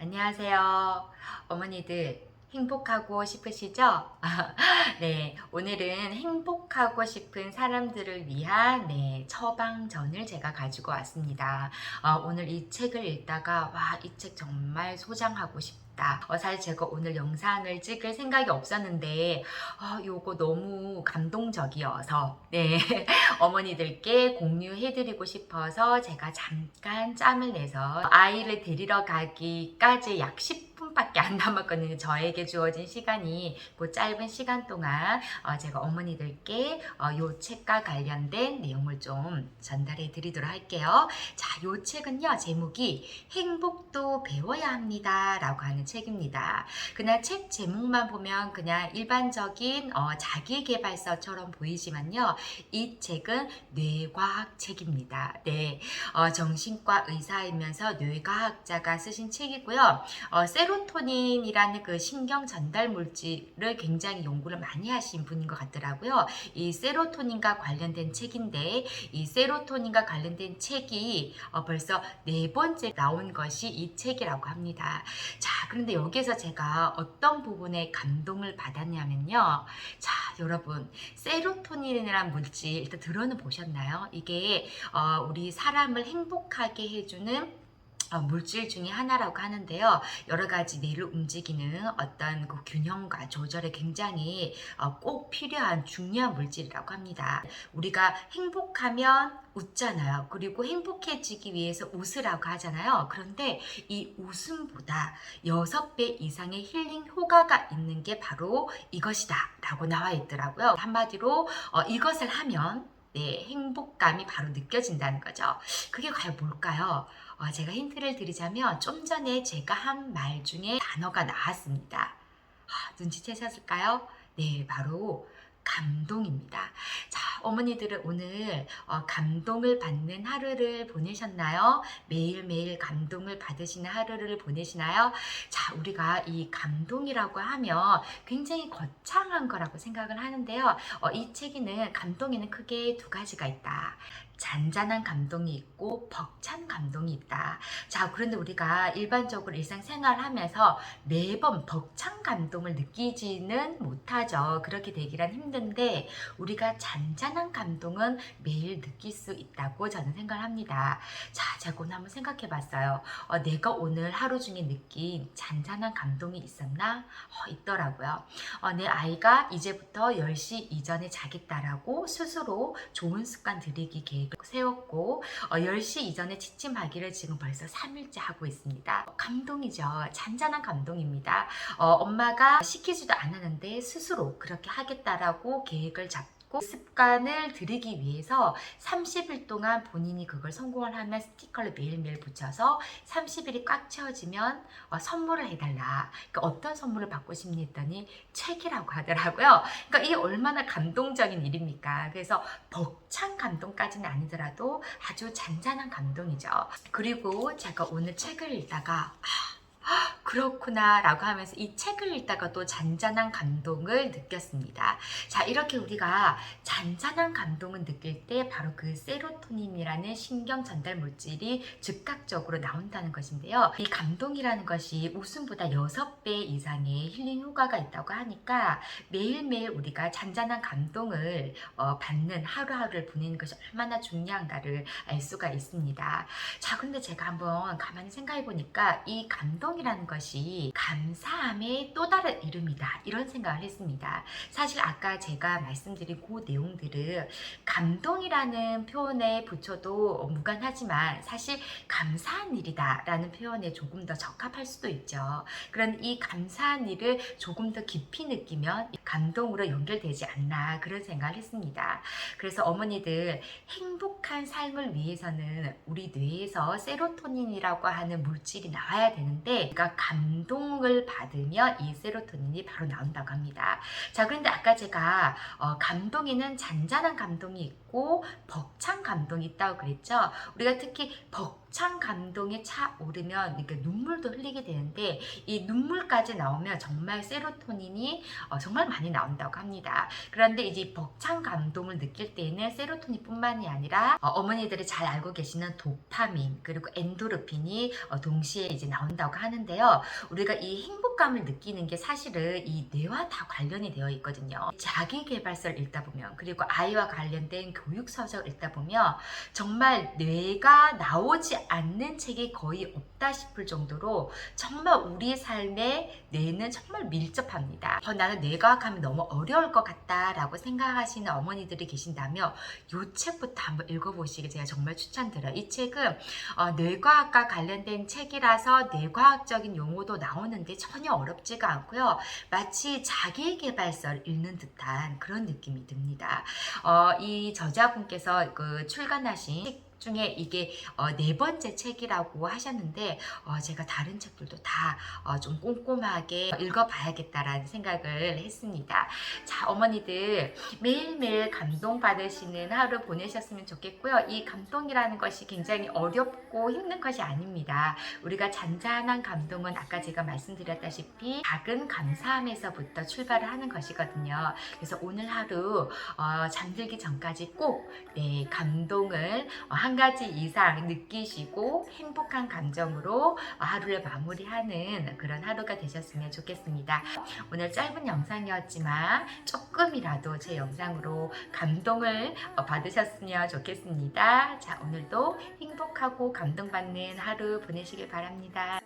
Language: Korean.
안녕하세요. 어머니들 행복하고 싶으시죠? 네, 오늘은 행복하고 싶은 사람들을 위한 처방전을 제가 가지고 왔습니다. 오늘 이 책을 읽다가 와, 이 책 정말 소장하고 싶다. 사실 제가 오늘 영상을 찍을 생각이 없었는데 요거 너무 감동적이어서 어머니들께 공유해드리고 싶어서 제가 잠깐 짬을 내서 아이를 데리러 가기까지 약 10분밖에 안 남았거든요. 저에게 주어진 시간이 그 짧은 시간 동안 제가 어머니들께 요 책과 관련된 내용을 좀 전달해 드리도록 할게요. 자, 요 책은요, 제목이 행복도 배워야 합니다 라고 하는 책입니다. 그냥 책 제목만 보면 그냥 일반적인 자기계발서처럼 보이지만요, 이 책은 뇌과학 책입니다. 네, 정신과 의사이면서 뇌과학자가 쓰신 책이고요. 세로토닌이라는 그 신경 전달 물질을 굉장히 연구를 많이 하신 분인 것 같더라고요. 이 세로토닌과 관련된 책인데, 이 세로토닌과 관련된 책이 벌써 4번째 나온 것이 이 책이라고 합니다. 자, 그런데 여기서 제가 어떤 부분에 감동을 받았냐면요. 자, 여러분, 세로토닌이라는 물질 일단 들어는 보셨나요? 이게 우리 사람을 행복하게 해주는 물질 중에 하나라고 하는데요. 여러 가지 뇌를 움직이는 어떤 그 균형과 조절에 굉장히 꼭 필요한 중요한 물질이라고 합니다. 우리가 행복하면 웃잖아요. 그리고 행복해지기 위해서 웃으라고 하잖아요. 그런데 이 웃음보다 6배 이상의 힐링 효과가 있는 게 바로 이것이다 라고 나와 있더라고요. 한마디로 이것을 하면 행복감이 바로 느껴진다는 거죠. 그게 과연 뭘까요? 제가 힌트를 드리자면 좀 전에 제가 한 말 중에 단어가 나왔습니다. 눈치채셨을까요? 네, 바로 감동입니다. 자, 어머니들은 오늘 감동을 받는 하루를 보내셨나요? 매일매일 감동을 받으시는 하루를 보내시나요? 자, 우리가 이 감동이라고 하면 굉장히 거창한 거라고 생각을 하는데요. 이 책에는 감동에는 크게 두 가지가 있다. 잔잔한 감동이 있고 벅찬 감동이 있다. 자, 그런데 우리가 일반적으로 일상생활을 하면서 매번 벅찬 감동을 느끼지는 못하죠. 그렇게 되기란 힘든데 우리가 잔잔한 감동은 매일 느낄 수 있다고 저는 생각합니다. 자, 제가 오늘 한번 생각해 봤어요. 내가 오늘 하루 중에 느낀 잔잔한 감동이 있었나? 있더라고요. 내 아이가 이제부터 10시 이전에 자겠다라고 스스로 좋은 습관 들이기 계획을 세웠고 10시 이전에 취침하기를 지금 벌써 3일째 하고 있습니다. 감동이죠. 잔잔한 감동입니다. 엄마가 시키지도 않았는데 스스로 그렇게 하겠다라고 계획을 잡고 습관을 들이기 위해서 30일 동안 본인이 그걸 성공을 하면 스티커를 매일매일 붙여서 30일이 꽉 채워지면 선물을 해달라. 그러니까 어떤 선물을 받고 싶니 했더니 책이라고 하더라고요. 그러니까 이게 얼마나 감동적인 일입니까? 그래서 벅찬 감동까지는 아니더라도 아주 잔잔한 감동이죠. 그리고 제가 오늘 책을 읽다가 그렇구나 라고 하면서 이 책을 읽다가 또 잔잔한 감동을 느꼈습니다. 자, 이렇게 우리가 잔잔한 감동을 느낄 때 바로 그 세로토닌이라는 신경 전달 물질이 즉각적으로 나온다는 것인데요. 이 감동이라는 것이 웃음보다 6배 이상의 힐링 효과가 있다고 하니까 매일매일 우리가 잔잔한 감동을 받는 하루하루를 보내는 것이 얼마나 중요한가를 알 수가 있습니다. 자, 근데 제가 한번 가만히 생각해 보니까 이 감동이라는 것이 감사함의 또 다른 이름이다 이런 생각을 했습니다. 사실 아까 제가 말씀드린 그 내용들은 감동이라는 표현에 붙여도 무관하지만 사실 감사한 일이다 라는 표현에 조금 더 적합할 수도 있죠. 그런 이 감사한 일을 조금 더 깊이 느끼면 감동으로 연결되지 않나 그런 생각을 했습니다. 그래서 어머니들 행복한 삶을 위해서는 우리 뇌에서 세로토닌이라고 하는 물질이 나와야 되는데 그러니까 감동을 받으면 이 세로토닌이 바로 나온다고 합니다. 자, 그런데 아까 제가 감동에는 잔잔한 감동이 있고 벅찬 감동이 있다고 그랬죠. 우리가 특히 벅찬 벅찬 감동에 차오르면 이렇게 눈물도 흘리게 되는데 이 눈물까지 나오면 정말 세로토닌이 정말 많이 나온다고 합니다. 그런데 이제 벅찬 감동을 느낄 때에는 세로토닌뿐만이 아니라 어머니들이 잘 알고 계시는 도파민 그리고 엔도르핀이 동시에 이제 나온다고 하는데요. 우리가 이 행복감을 느끼는 게 사실은 이 뇌와 다 관련이 되어 있거든요. 자기계발서를 읽다 보면 그리고 아이와 관련된 교육 서적을 읽다 보면 정말 뇌가 나오지 않는 책이 거의 없다 싶을 정도로 정말 우리 삶에 뇌는 정말 밀접합니다. 나는 뇌과학하면 너무 어려울 것 같다라고 생각하시는 어머니들이 계신다면 이 책부터 한번 읽어보시길 제가 정말 추천드려요. 이 책은 뇌과학과 관련된 책이라서 뇌과학적인 용어도 나오는데 전혀 어렵지가 않고요. 마치 자기계발서를 읽는 듯한 그런 느낌이 듭니다. 이 저자분께서 그 출간하신 책 중에 이게 네 번째 책이라고 하셨는데 제가 다른 책들도 다 좀 꼼꼼하게 읽어봐야겠다라는 생각을 했습니다. 자, 어머니들 매일매일 감동받으시는 하루 보내셨으면 좋겠고요. 이 감동이라는 것이 굉장히 어렵고 힘든 것이 아닙니다. 우리가 잔잔한 감동은 아까 제가 말씀드렸다시피 작은 감사함에서부터 출발을 하는 것이거든요. 그래서 오늘 하루 잠들기 전까지 꼭 감동을 한 가지 이상 느끼시고 행복한 감정으로 하루를 마무리하는 그런 하루가 되셨으면 좋겠습니다. 오늘 짧은 영상이었지만 조금이라도 제 영상으로 감동을 받으셨으면 좋겠습니다. 자, 오늘도 행복하고 감동받는 하루 보내시길 바랍니다.